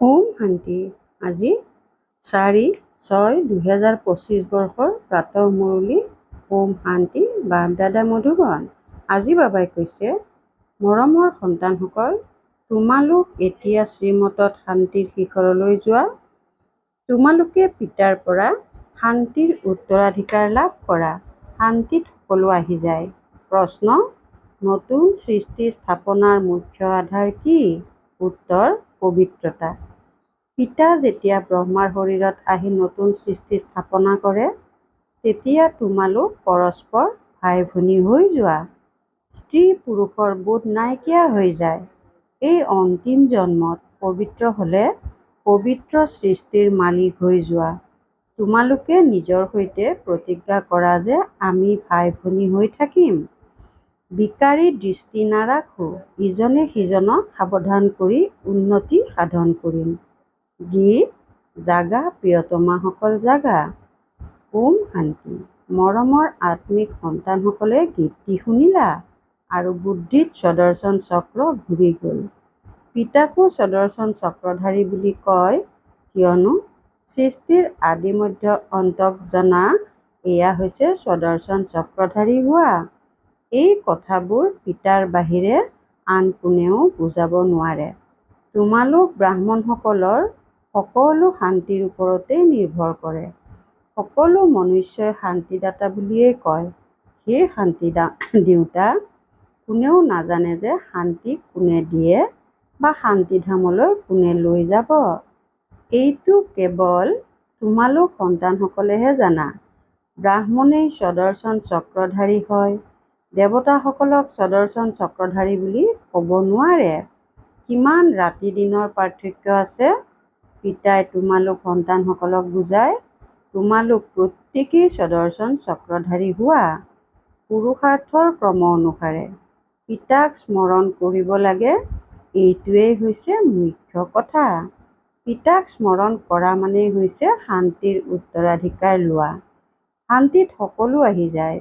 ওম শান্তি। আজি 4/6/2025 বৰ্ষৰ প্ৰাতঃ মুৰলী। ওম শান্তি। বাপ দাদা মধুবন। আজি বাবাই কৈছে, মৰমৰ সন্তানসকল, তোমালোক এতিয়া শ্ৰীমতত শান্তিৰ শিখৰলৈ যোৱা। তোমালোকে পিতাৰ পৰা শান্তিৰ উত্তৰাধিকাৰ লাভ কৰা। শান্তিত সকলো আহি যায়। প্ৰশ্ন, নতুন সৃষ্টি স্থাপনাৰ মুখ্য আধাৰ কি? উত্তৰ, পবিত্ৰতা। পিতা যেতিয়া ব্ৰহ্মাৰ শৰীৰত আহি নতুন সৃষ্টি স্থাপনা কৰে, তেতিয়া তোমালোক পৰস্পৰ ভাই ভনী হৈ যোৱা। স্ত্ৰী পুৰুষৰ বোধ নাইকিয়া হৈ যায়। এই অন্তিম জন্মত পবিত্ৰ হ'লে পবিত্ৰ সৃষ্টিৰ মালিক হৈ যোৱা। তোমালোকে নিজৰ সৈতে প্ৰতিজ্ঞা কৰা যে আমি ভাই ভনী হৈ থাকিম। বিকাৰী দৃষ্টি নাৰাখো। ইজনে সিজনক সাৱধান কৰি উন্নতি সাধন কৰিম। গীত। জাগা প্ৰিয়তমাসকল জাগা। ওম শান্তি। মৰমৰ আত্মিক সন্তানসকলে গীতটি শুনিলা আৰু বুদ্ধিত স্বদৰ্শন চক্ৰ ঘূৰি গ'ল। পিতাকো স্বদৰ্শন চক্ৰধাৰী বুলি কয় কিয়নো সৃষ্টিৰ আদি মধ্য অন্তক জনা এয়া হৈছে স্বদৰ্শন চক্ৰধাৰী হোৱা। এই কথাবোৰ পিতাৰ বাহিৰে আন কোনেও বুজাব নোৱাৰে। তোমালোক ব্ৰাহ্মণসকলৰ সকলো শান্তিৰ ওপৰতেই নিৰ্ভৰ কৰে। সকলো মনুষ্যই শান্তিদাতা বুলিয়েই কয়। সেই শান্তি দিওঁতা কোনেও নাজানে যে শান্তি কোনে দিয়ে বা শান্তিধামলৈ কোনে লৈ যাব। এইটো কেৱল তোমালোক সন্তানসকলেহে জানা। ব্ৰাহ্মণেই স্বদৰ্শন চক্ৰধাৰী হয়। দেৱতাসকলক স্বদৰ্শন চক্ৰধাৰী বুলি ক'ব নোৱাৰে। কিমান ৰাতি দিনৰ পাৰ্থক্য আছে? পিতাই তোমালোক সন্তানসকলক বুজায়, তোমালোক প্ৰত্যেকেই স্বদৰ্শন চক্ৰধাৰী হোৱা। পুৰুষাৰ্থৰ ক্ৰম অনুসাৰে পিতাক স্মৰণ কৰিব লাগে, এইটোৱেই হৈছে মুখ্য কথা। পিতাক স্মৰণ কৰা মানেই হৈছে শান্তিৰ উত্তৰাধিকাৰ লোৱা। শান্তিত সকলো আহি যায়।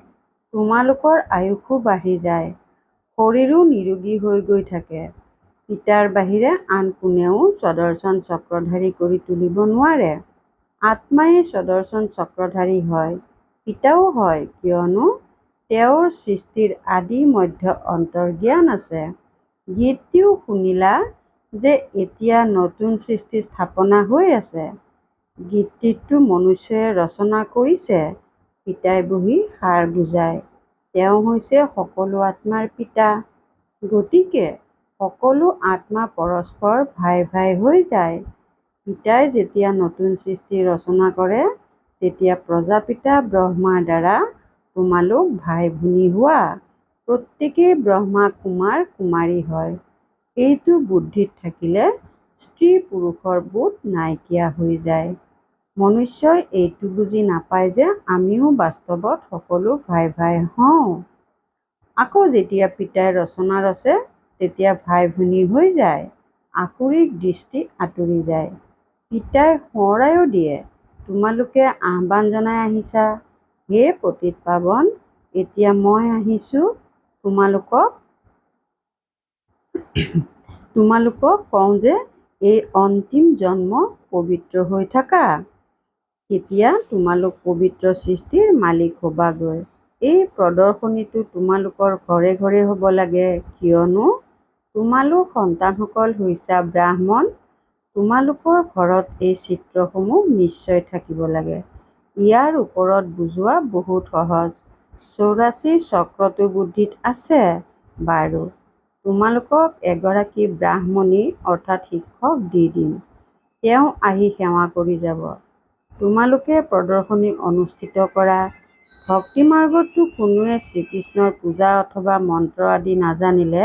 তোমালোকৰ আয়ুসো বাঢ়ি যায়। শৰীৰো নিৰোগী হৈ গৈ থাকে। পিতাৰ বাহিৰে আন কোনেও স্বদৰ্শন চক্ৰধাৰী কৰি তুলিব নোৱাৰে। আত্মাই স্বদৰ্শন চক্ৰধাৰী হয়। পিতাও হয় কিয়নো তেওঁৰ সৃষ্টিৰ আদি মধ্য অন্তৰ জ্ঞান আছে। গীতটিও শুনিলা যে এতিয়া নতুন সৃষ্টি স্থাপনা হৈ আছে। গীতটিতো মনুষ্যই ৰচনা কৰিছে। পিতাই বহি সাৰ বুজায়। তেওঁ হৈছে সকলো আত্মাৰ পিতা। গতিকে সকলো আত্মা পৰস্পৰ ভাই ভাই হৈ যায়। পিতাই যেতিয়া নতুন সৃষ্টি ৰচনা কৰে, তেতিয়া প্ৰজাপিতা ব্ৰহ্মাৰ দ্বাৰা তোমালোক ভাই ভনী হোৱা। প্ৰত্যেকেই ব্ৰহ্মা কুমাৰ কুমাৰী হয়। এইটো বুদ্ধিত থাকিলে স্ত্ৰী পুৰুষৰ বোধ নাইকিয়া হৈ যায়। মনুষ্যই এইটো বুজি নাপায় যে আমিও বাস্তৱত সকলো ভাই ভাই হওঁ। আকৌ যেতিয়া পিতাই ৰচনা ৰচে, তেতিয়া ভাই ভনী হৈ যায়। আসুৰিক দৃষ্টি আঁতৰি যায়। পিতাই সোঁৱৰায়ো দিয়ে, তোমালোকে আহ্বান জনাই আহিছা, হে পতিত পাৱন, এতিয়া মই আহিছো তোমালোকক কওঁ যে এই অন্তিম জন্ম পবিত্ৰ হৈ থাকা। তেতিয়া তোমালোক পবিত্ৰ সৃষ্টিৰ মালিক হবাগৈ। এই প্ৰদৰ্শনীটো তোমালোকৰ ঘৰে ঘৰে হ'ব লাগে কিয়নো তোমালোক সন্তানসকল হৈছা ব্ৰাহ্মণ। তোমালোকৰ ঘৰত এই চিত্ৰসমূহ নিশ্চয় থাকিব লাগে। ইয়াৰ ওপৰত বুজোৱা বহুত সহজ। 84 চক্ৰটো বুদ্ধিত আছে। বাৰু, তোমালোকক এগৰাকী ব্ৰাহ্মণী অৰ্থাৎ শিক্ষক দি দিম। তেওঁ আহি সেৱা কৰি যাব। তোমালোকে প্ৰদৰ্শনী অনুষ্ঠিত কৰা। ভক্তি মাৰ্গততো কোনোৱে শ্ৰীকৃষ্ণৰ পূজা অথবা মন্ত্ৰ আদি নাজানিলে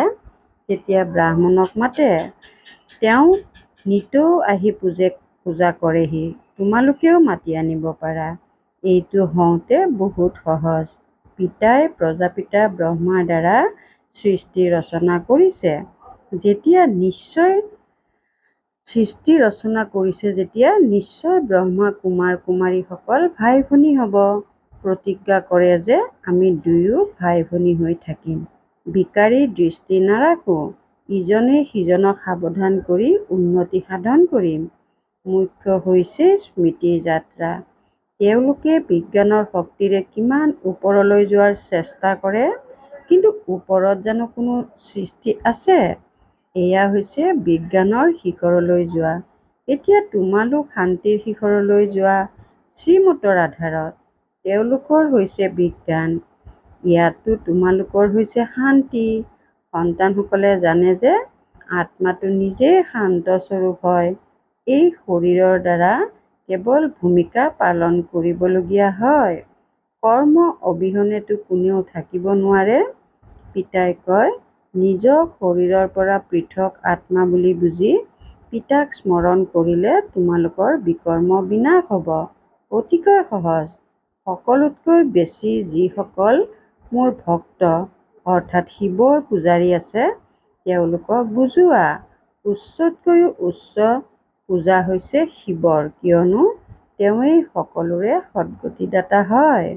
তেতিয়া ব্ৰাহ্মণক মাতে। তেওঁ নিতৌ আহি পূজা কৰেহি। তোমালোকেও মাতি আনিব পাৰা। এইটো হওঁতে বহুত সহজ। পিতাই প্ৰজাপিতা ব্ৰহ্মাৰ দ্বাৰা সৃষ্টি ৰচনা কৰিছে। যেতিয়া নিশ্চয় ব্ৰহ্মা কুমাৰ কুমাৰীসকল ভাই ভনী হ'ব। প্ৰতিজ্ঞা কৰে যে আমি দুয়ো ভাই ভনী হৈ থাকিম। বিকাৰী দৃষ্টি নাৰাখো। ইজনে সিজনক সাৱধান কৰি উন্নতি সাধন কৰিম। মুখ্য হৈছে স্মৃতিৰ যাত্ৰা। তেওঁলোকে বিজ্ঞানৰ শক্তিৰে কিমান ওপৰলৈ যোৱাৰ চেষ্টা কৰে, কিন্তু ওপৰত জানো কোনো সৃষ্টি আছে? এয়া হৈছে বিজ্ঞানৰ শিখৰলৈ যোৱা। এতিয়া তোমালোক শান্তিৰ শিখৰলৈ যোৱা শ্ৰীমতৰ আধাৰত। তেওঁলোকৰ হৈছে বিজ্ঞান, ইয়াতো তোমালোকৰ হৈছে শান্তি। সন্তানসকলে জানে যে আত্মাটো নিজেই শান্ত স্বৰূপ হয়। এই শৰীৰৰ দ্বাৰা কেৱল ভূমিকা পালন কৰিবলগীয়া হয়। কৰ্ম অবিহনেতো কোনেও থাকিব নোৱাৰে। পিতাই কয়, নিজক শৰীৰৰ পৰা পৃথক আত্মা বুলি বুজি পিতাক স্মৰণ কৰিলে তোমালোকৰ বিকৰ্ম বিনাশ হ'ব। অতিকৈ সহজ। সকলোতকৈ বেছি যিসকল মোৰ ভক্ত অৰ্থাৎ শিৱৰ পূজাৰী আছে, তেওঁলোকক বুজোৱা। উচ্চতকৈও উচ্চ পূজা হৈছে শিৱৰ, কিয়নো তেওঁৱেই সকলোৰে সদ্গতিদাতা হয়।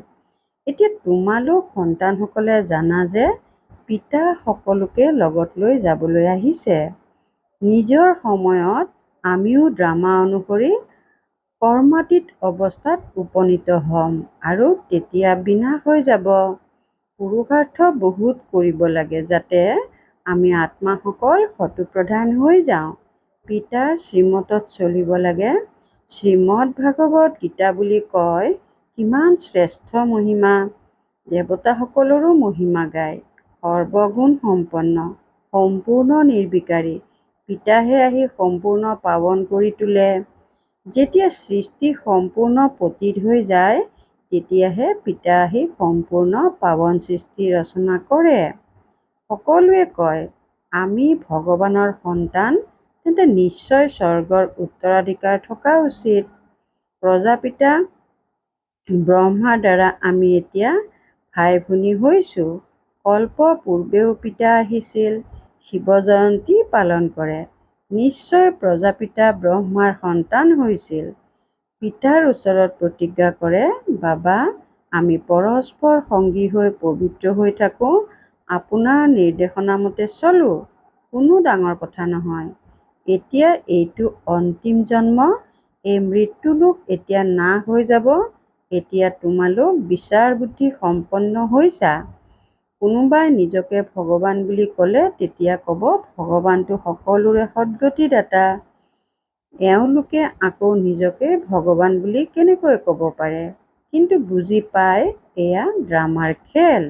এতিয়া তোমালোক সন্তানসকলে জানা যে পিতা সকলোকে লগত লৈ যাবলৈ আহিছে। নিজৰ সময়ত আমিও ড্ৰামা অনুসৰি কৰ্মাতীত অৱস্থাত উপনীত হ'ম আৰু তেতিয়া বিনাশ হৈ যাব। পুৰুষাৰ্থ বহুত কৰিব লাগে যাতে আমি আত্মাসকল শত্ৰুপ্ৰধান হৈ যাওঁ। পিতাৰ শ্ৰীমতত চলিব লাগে। শ্ৰীমদ ভাগৱত গীতা বুলি কয় কিমান শ্ৰেষ্ঠ মহিমা। দেৱতাসকলৰো মহিমা গায়। সৰ্বগুণ সম্পন্ন, সম্পূৰ্ণ নিৰ্বিকাৰী পিতাহে আহি সম্পূৰ্ণ পাৱন কৰি তোলে। যেতিয়া সৃষ্টি সম্পূৰ্ণ পতিত হৈ যায়, তেতিয়াহে পিতা আহি সম্পূৰ্ণ পাৱন সৃষ্টি ৰচনা কৰে। সকলোৱে কয়, আমি ভগৱানৰ সন্তান, তেন্তে নিশ্চয় স্বৰ্গৰ উত্তৰাধিকাৰ থকা উচিত। প্ৰজাপিতা ব্ৰহ্মাৰ দ্বাৰা আমি এতিয়া ভাই ভনী হৈছোঁ। কল্প পূৰ্বেও পিতা আহিছিল, শিৱ জয়ন্তী পালন কৰে। নিশ্চয় প্ৰজাপিতা ব্ৰহ্মাৰ সন্তান হৈছিল। পিতাৰ ওচৰত প্ৰতিজ্ঞা কৰে, বাবা, আমি পৰস্পৰ সংগী হৈ পবিত্ৰ হৈ থাকোঁ, আপোনাৰ নিৰ্দেশনামতে চলো। কোনো ডাঙৰ কথা নহয়। এতিয়া এইটো অন্তিম জন্ম, এই মৃত্যুলোক এতিয়া নাশ হৈ যাব। এতিয়া তোমালোক বিচাৰ বুদ্ধি সম্পন্ন হৈছা। কোনোবাই নিজকে ভগৱান বুলি ক'লে তেতিয়া ক'ব, ভগৱানটো সকলোৰে সদ্গতিদাতা। এওঁলোকে আকৌ নিজকে ভগৱান বুলি কেনেকৈ ক'ব পাৰে? কিন্তু বুজি পায় এয়া ড্ৰামাৰ খেল।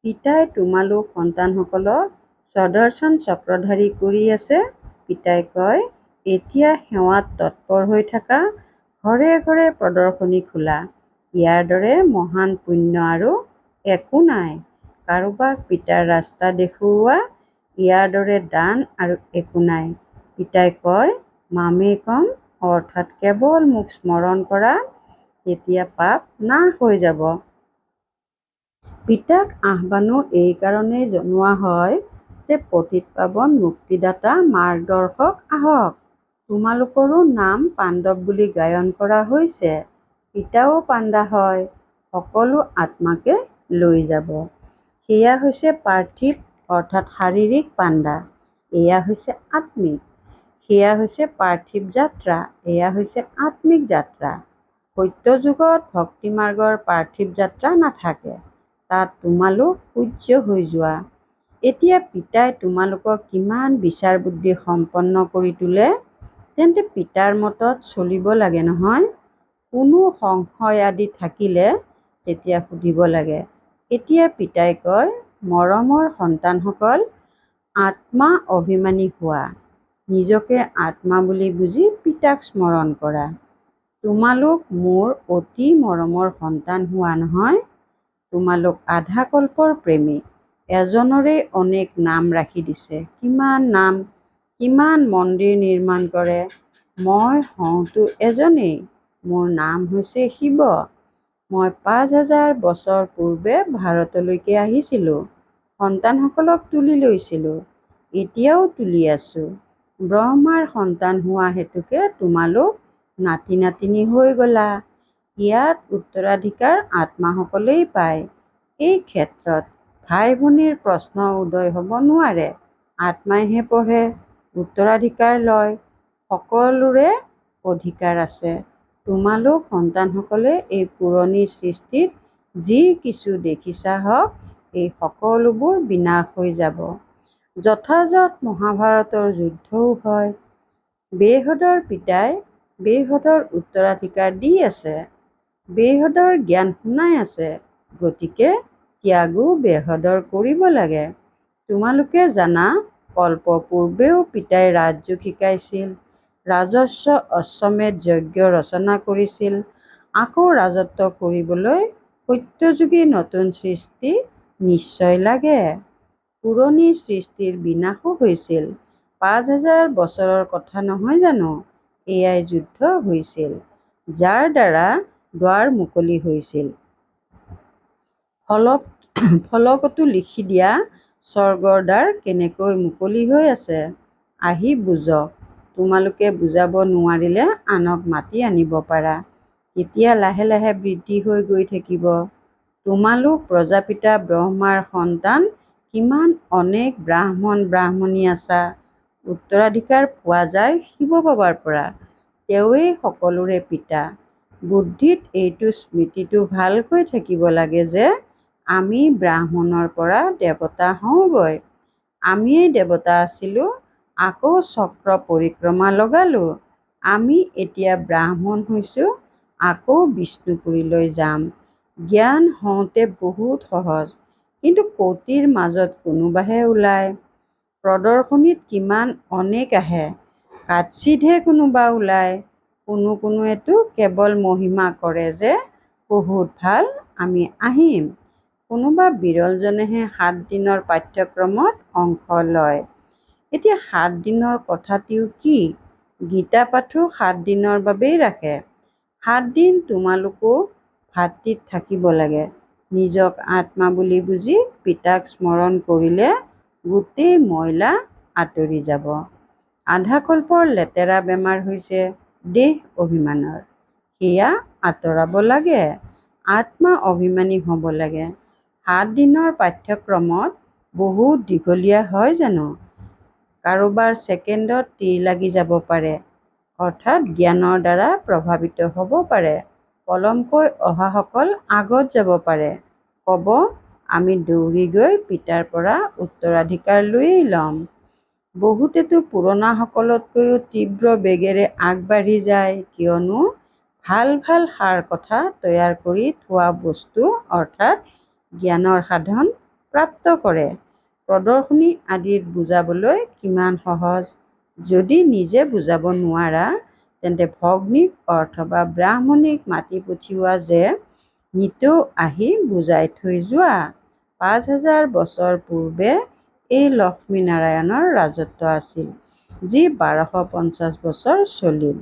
পিতাই তোমালোক সন্তানসকলক স্বদৰ্শন চক্ৰধাৰী কৰি আছে। পিতাই কয়, এতিয়া সেৱাত তৎপৰ হৈ থাকা, ঘৰে ঘৰে প্ৰদৰ্শনী খোলা। ইয়াৰ দৰে মহান পুণ্য আৰু একো নাই। কাৰোবাক পিতাৰ ৰাস্তা দেখুওৱা, ইয়াৰ দৰে দান আৰু একো নাই। পিতাই কয়, মামেকম অৰ্থাৎ কেৱল মোক স্মৰণ কৰা, তেতিয়া পাপ নাশ হৈ যাব। পিতাক আহ্বানো এই কাৰণেই জনোৱা হয় যে পতিত পাৱন মুক্তিদাতা মাৰ্গদৰ্শক আহক। তোমালোকৰো নাম পাণ্ডৱ বুলি গায়ন কৰা হৈছে। পিতাও পাণ্ডা হয়। সকলো আত্মাকে লৈ যাব। সেয়া হৈছে পাৰ্থিৱ অৰ্থাৎ শাৰীৰিক পাণ্ডা। এয়া হৈছে আত্মিক। সেয়া হৈছে পাৰ্থিৱ যাত্ৰা, এয়া হৈছে আত্মিক যাত্ৰা। সত্যযুগত ভক্তিমাৰ্গৰ পাৰ্থিৱ যাত্ৰা নাথাকে। তাত তোমালোক পূজ্য হৈ যোৱা। এতিয়া পিতাই তোমালোকক কিমান বিচাৰ বুদ্ধি সম্পন্ন কৰি তোলে, তেন্তে পিতাৰ মতত চলিব লাগে নহয়। কোনো সংশয় আদি থাকিলে তেতিয়া সুধিব লাগে। এতিয়া পিতাই কয়, মৰমৰ সন্তানসকল, আত্মা অভিমানী হোৱা। নিজকে আত্মা বুলি বুজি পিতাক স্মৰণ কৰা। তোমালোক মোৰ অতি মৰমৰ সন্তান হোৱা নহয়। তোমালোক আধা কল্পৰ প্ৰেমী। এজনৰেই অনেক নাম ৰাখি দিছে। কিমান নাম, কিমান মন্দিৰ নিৰ্মাণ কৰে। মই হওঁতো এজনেই। মোৰ নাম হৈছে শিৱ। মই ৫,০০০ বছৰ পূৰ্বে ভাৰতলৈকে আহিছিলোঁ। সন্তানসকলক তুলি লৈছিলোঁ। এতিয়াও তুলি আছোঁ। ব্ৰহ্মাৰ সন্তান হোৱা হেতুকে তোমালোক নাতি নাতিনী হৈ গ'লা। ইয়াত উত্তৰাধিকাৰ আত্মাসকলেই পায়। এই ক্ষেত্ৰত ভাই ভনীৰ প্ৰশ্ন উদয় হ'ব নোৱাৰে। আত্মাইহে পঢ়ে, উত্তৰাধিকাৰ লয়, সকলোৰে অধিকাৰ আছে। তোমালোক সন্তানসকলে এই পুৰণি সৃষ্টিত যি কিছু দেখিছা হওক, এই সকলোবোৰ বিনাশ হৈ যাব। যথাযথ মহাভাৰতৰ যুদ্ধও হয়। বেহদৰ পিতাই বেহদৰ উত্তৰাধিকাৰ দি আছে, বেহদৰ জ্ঞান শুনাই আছে, গতিকে ত্যাগো বেহদৰ কৰিব লাগে। তোমালোকে জানা, কল্প পূৰ্বেও পিতাই ৰাজযোগ শিকাইছিল, ৰাজস্ব অশ্বমেধ যজ্ঞ ৰচনা কৰিছিল। আকৌ ৰাজত্ব কৰিবলৈ সত্যযুগী নতুন সৃষ্টি নিশ্চয় লাগে। পুৰণি সৃষ্টিৰ বিনাশো হৈছিল। ৫,০০০ বছৰৰ কথা নহয় জানো? এয়াই যুদ্ধ হৈছিল, যাৰ দ্বাৰা দুৱাৰ মুকলি হৈছিল। ফলকতো লিখি দিয়া স্বৰ্গৰ দ্বাৰ কেনেকৈ মুকলি হৈ আছে, আহি বুজক। তোমালোকে বুজাব নোৱাৰিলে আনক মাতি আনিব পাৰা, তেতিয়া লাহে লাহে বৃদ্ধি হৈ গৈ থাকিব। তোমালোক প্ৰজাপিতা ব্ৰহ্মাৰ সন্তান, কিমান অনেক ব্ৰাহ্মণ ব্ৰাহ্মণী আছা। উত্তৰাধিকাৰ পোৱা যায় শিৱ বাবাৰ পৰা, তেওঁৱেই সকলোৰে পিতা। বুদ্ধিত এইটো স্মৃতিটো ভালকৈ থাকিব লাগে যে আমি ব্ৰাহ্মণৰ পৰা দেৱতা হওঁগৈ। আমিয়েই দেৱতা আছিলোঁ, আকৌ চক্ৰ পৰিক্ৰমা লগালোঁ। আমি এতিয়া ব্ৰাহ্মণ হৈছোঁ, আকৌ বিষ্ণুপুৰীলৈ যাম। জ্ঞান হওঁতে বহুত সহজ, কিন্তু কৌটিৰ মাজত কোনোবাহে ওলায়। প্ৰদৰ্শনীত কিমান অনেক আহে, কাৎচিতহে কোনোবা ওলায়। কোনোৱেতো কেৱল মহিমা কৰে যে বহুত ভাল, আমি আহিম। কোনোবা বিৰলজনেহে ৭ দিনৰ পাঠ্যক্ৰমত অংশ লয়। এতিয়া ৭ দিনৰ কথাটিও কি? গীতা পাঠো ৭ দিনৰ বাবেই ৰাখে। ৭ দিন তোমালোকো ভাতৃত থাকিব লাগে। নিজক আত্মা বুলি বুজি পিতাক স্মৰণ কৰিলে গোটেই ময়লা আঁতৰি যাব। আধা কল্পৰ লেতেৰা বেমাৰ হৈছে দেহ অভিমানৰ, সেয়া আঁতৰাব লাগে। আত্মা অভিমানী হ'ব লাগে। ৭ দিনৰ পাঠ্যক্ৰমত বহুত দীঘলীয়া হয় জানো? কাৰোবাৰ ছেকেণ্ডত তীৰ লাগি যাব পাৰে, অৰ্থাৎ জ্ঞানৰ দ্বাৰা প্ৰভাৱিত হ'ব পাৰে। পলমকৈ অহাসকল আগত যাব পাৰে, ক'ব আমি দৌৰি গৈ পিতাৰ পৰা উত্তৰাধিকাৰ লৈয়েই ল'ম। বহুতেতো পুৰণাসকলতকৈও তীব্ৰ বেগেৰে আগবাঢ়ি যায়, কিয়নো ভাল ভাল সাৰ কথা তৈয়াৰ কৰি থোৱা বস্তু অৰ্থাৎ জ্ঞানৰ সাধন প্ৰাপ্ত কৰে। প্ৰদৰ্শনী আদিত বুজাবলৈ কিমান সহজ। যদি নিজে বুজাব নোৱাৰা, তেন্তে ভগ্নীক অথবা ব্ৰাহ্মণীক মাতি পঠিওৱা যে নিতৌ আহি বুজাই থৈ যোৱা। ৫,০০০ বছৰ পূৰ্বে এই লক্ষ্মীনাৰায়ণৰ ৰাজত্ব আছিল, যি ১২৫০ বছৰ চলিল।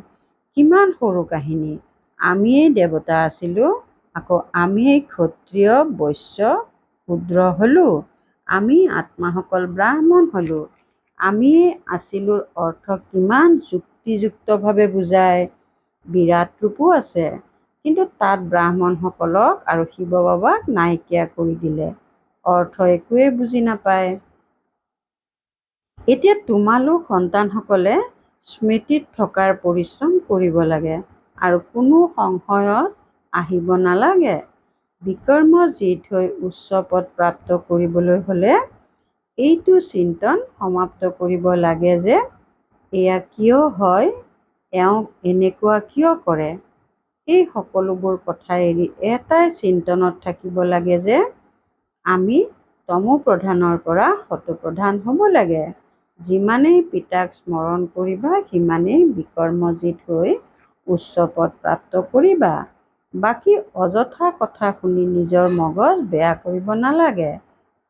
কিমান সৰু কাহিনী। আমিয়েই দেৱতা আছিলোঁ, আকৌ আমিয়েই ক্ষত্ৰিয় বৈশ্য শূদ্ৰ হ'লোঁ, আমি আত্মাসকল ব্ৰাহ্মণ হ'লোঁ। আমিয়েই আছিলোৰ অৰ্থ কিমান যুক্তিযুক্তভাৱে বুজায়। বিৰাট ৰূপো আছে, কিন্তু তাত ব্ৰাহ্মণসকলক আৰু শিৱ বাবাক নাইকিয়া কৰি দিলে, অৰ্থ একোৱেই বুজি নাপায়। এতিয়া তোমালোক সন্তানসকলে স্মৃতিত থকাৰ পৰিশ্ৰম কৰিব লাগে, আৰু কোনো সংশয়ত আহিব নালাগে। বিকৰ্মজিত হৈ উচ্চ পদ প্ৰাপ্ত কৰিবলৈ হ'লে এইটো চিন্তন সমাপ্ত কৰিব লাগে যে এয়া কিয় হয়, এওঁক এনেকুৱা কিয় কৰে। এই সকলোবোৰ কথা এৰি এটাই চিন্তনত থাকিব লাগে যে আমি তমোপ্ৰধানৰ পৰা সতোপ্ৰধান হ'ব লাগে। যিমানেই পিতাক স্মৰণ কৰিবা, সিমানেই বিকৰ্মজিত হৈ উচ্চ পদ প্ৰাপ্ত কৰিবা। বাকী অযথা কথা শুনি নিজৰ মগজ বেয়া কৰিব নালাগে।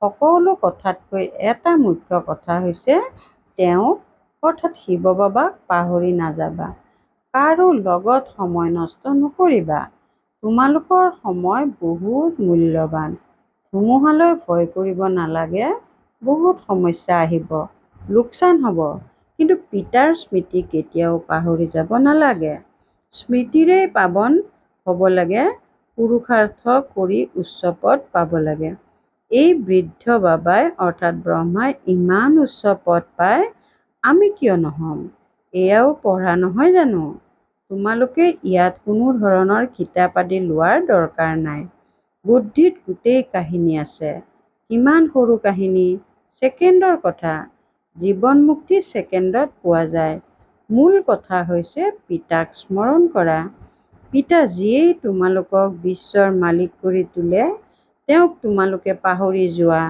সকলো কথাতকৈ এটা মুখ্য কথা হৈছে তেওঁক অৰ্থাৎ শিৱ বাবাক পাহৰি নাযাবা। কাৰো লগত সময় নষ্ট নকৰিবা। তোমালোকৰ সময় বহুত মূল্যৱান। ধুমুহালৈ ভয় কৰিব নালাগে, বহুত সমস্যা আহিব, লোকচান হ'ব, কিন্তু পিতাৰ স্মৃতি কেতিয়াও পাহৰি যাব নালাগে। স্মৃতিৰেই পাৱন হ'ব লাগে, পুৰুষাৰ্থ কৰি উচ্চ পদ পাব লাগে। এই বৃদ্ধ বাবাই অৰ্থাৎ ব্ৰহ্মাই ইমান উচ্চ পদ পায়, আমি কিয় নহ'ম? এয়াও পঢ়া নহয় জানো? তোমালোকে ইয়াত কোনো ধৰণৰ কিতাপ আদি লোৱাৰ দৰকাৰ নাই। বুদ্ধিত গোটেই কাহিনী আছে। কিমান সৰু কাহিনী, ছেকেণ্ডৰ কথা। জীৱন মুক্তি ছেকেণ্ডত পোৱা যায়। মূল কথা হৈছে পিতাক স্মৰণ কৰা। পিতা যিয়েই তোমালোকক বিশ্বৰ মালিক কৰি তোলে, তেওঁক তোমালোকে পাহৰি যোৱা।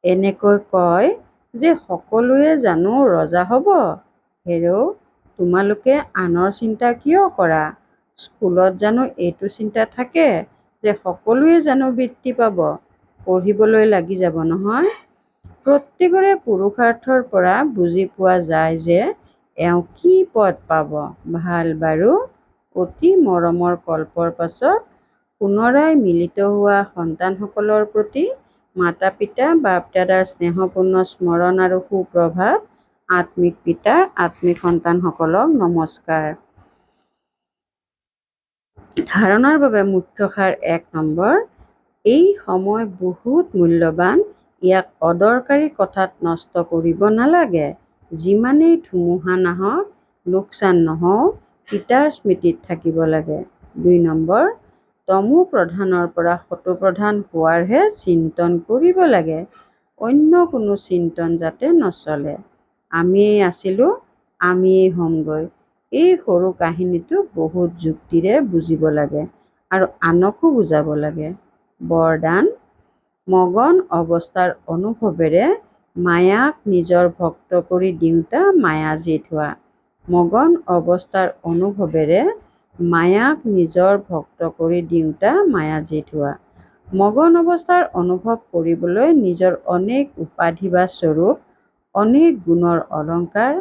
এনেকৈ কয় যে সকলোৱে জানো ৰজা হ'ব। হেৰৌ, তোমালোকে আনৰ চিন্তা কিয় কৰা? স্কুলত জানো এইটো চিন্তা থাকে যে সকলোৱে জানো বৃত্তি পাব? পঢ়িবলৈ লাগি যাব নহয়। প্ৰত্যেকৰে পুৰুষাৰ্থৰ পৰা বুজি পোৱা যায় যে এওঁ কি পদ পাব। ভাল বাৰু। অতি মৰমৰ কল্পৰ পাছত পুনৰাই মিলিত হোৱা সন্তানসকলৰ প্ৰতি মাতা পিতা বাপ দাদাৰ স্নেহপূৰ্ণ স্মৰণ আৰু সুপ্ৰভাত। আত্মিক পিতা আত্মিক সন্তানসকলক নমস্কাৰ। ধাৰণাৰ বাবে মুখ্য সাৰ ১ নম্বৰ। এই সময় বহুত মূল্যৱান। ইয়াক অদৰকাৰী কথাত নষ্ট কৰিব নালাগে। যিমানেই ধুমুহা নাহক, লোকচান নহওক, পিতাৰ স্মৃতিত থাকিব লাগে। ২ নম্বৰ। তমো প্ৰধানৰ পৰা সতো প্ৰধান হোৱাৰহে চিন্তন কৰিব লাগে। অন্য কোনো চিন্তন যাতে নচলে। আমিয়েই আছিলোঁ, আমিয়েই হ'মগৈ। এই সৰু কাহিনীটো বহুত যুক্তিৰে বুজিব লাগে আৰু আনকো বুজাব লাগে। বৰদান: মগন অৱস্থাৰ অনুভৱেৰে মায়াক নিজৰ ভক্ত কৰি দিওঁতা মায়াজিত হোৱা। মগন অৱস্থাৰ অনুভৱেৰে মায়াক নিজৰ ভক্ত কৰি দিওঁতা মায়াজিত হোৱা। মগন অৱস্থাৰ অনুভৱ কৰিবলৈ নিজৰ অনেক উপাধি বা স্বৰূপ, অনেক গুণৰ অলংকাৰ,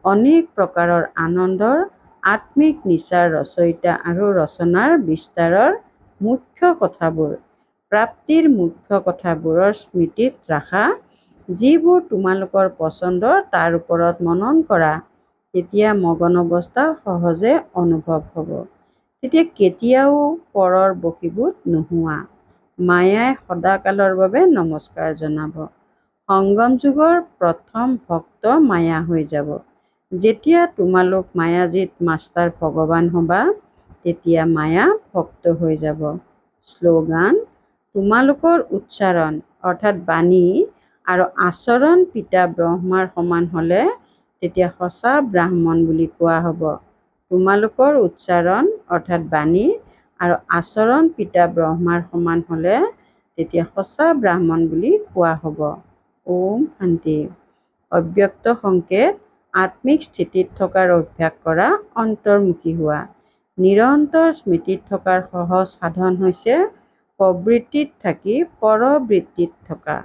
অনেক প্ৰকাৰৰ আনন্দৰ, আত্মিক নিচাৰ ৰচয়িতা আৰু ৰচনাৰ বিস্তাৰৰ মুখ্য কথাবোৰ, প্ৰাপ্তিৰ মুখ্য কথাবোৰৰ স্মৃতিত ৰাখা। যিবোৰ তোমালোকৰ পচন্দৰ তাৰ ওপৰত মনন কৰা। তেতিয়া মগন অৱস্থা সহজে অনুভৱ হ'ব। তেতিয়া কেতিয়াও পৰৰ বশীভূত নোহোৱা। মায়াই সদাকালৰ বাবে নমস্কাৰ জনাব। সংগম যুগৰ প্ৰথম ভক্ত মায়া হৈ যাব। যেতিয়া তোমালোক মায়াজিত মাষ্টাৰ ভগৱান হ'বা, তেতিয়া মায়া ভক্ত হৈ যাব। শ্লোগান: তোমালোকৰ উচ্চাৰণ অৰ্থাৎ বাণী আৰু আচৰণ পিতা ব্ৰহ্মাৰ সমান হ'লে তেতিয়া সঁচা ব্ৰাহ্মণ বুলি কোৱা হ'ব। তোমালোকৰ উচ্চাৰণ অৰ্থাৎ বাণী আৰু আচৰণ পিতা ব্ৰহ্মাৰ সমান হ'লে তেতিয়া সঁচা ব্ৰাহ্মণ বুলি কোৱা হ'ব। ওম শান্তি। অব্যক্ত সংকেত: আত্মিক স্থিতিত থকাৰ অভ্যাস কৰা, অন্তৰ্মুখী হোৱা। নিৰন্তৰ স্মৃতিত থকাৰ সহজ সাধন হৈছে প্ৰবৃত্তিত থাকি পৰবৃত্তিত থকা।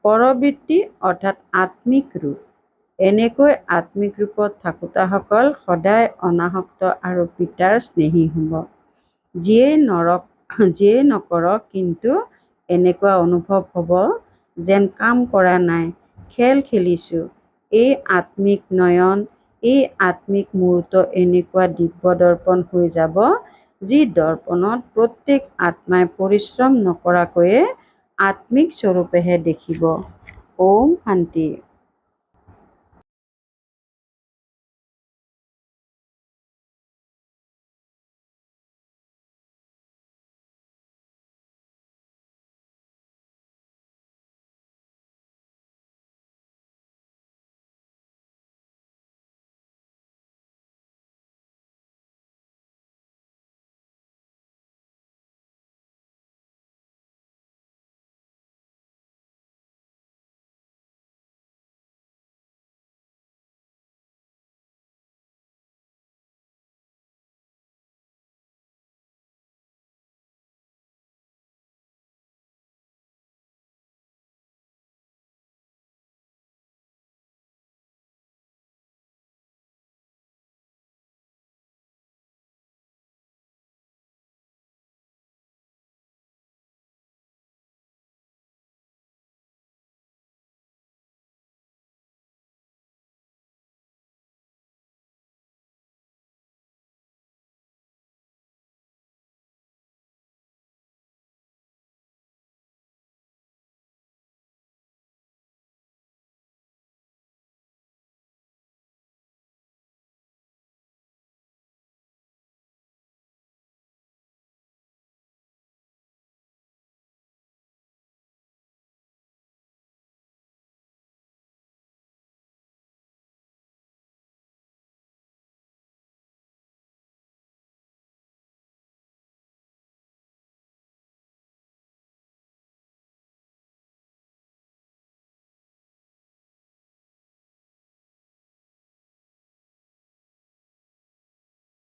পৰবৃত্তি অৰ্থাৎ আত্মিক ৰূপ। এনেকৈ আত্মিক ৰূপত থাকোতাসকল সদায় অনাসক্ত আৰু পিতাৰ স্নেহী হ'ব। যিয়েই নকৰক কিন্তু এনেকুৱা অনুভৱ হ'ব যেন কাম কৰা নাই, খেল খেলিছোঁ। এই আত্মিক নয়ন, এই আত্মিক মুহূৰ্ত এনেকুৱা দিব্য দৰ্পণ হৈ যাব, যি দৰ্পণত প্ৰত্যেক আত্মাই পৰিশ্ৰম নকৰাকৈয়ে আত্মিক স্বৰূপেহে দেখিব। ওম শান্তি।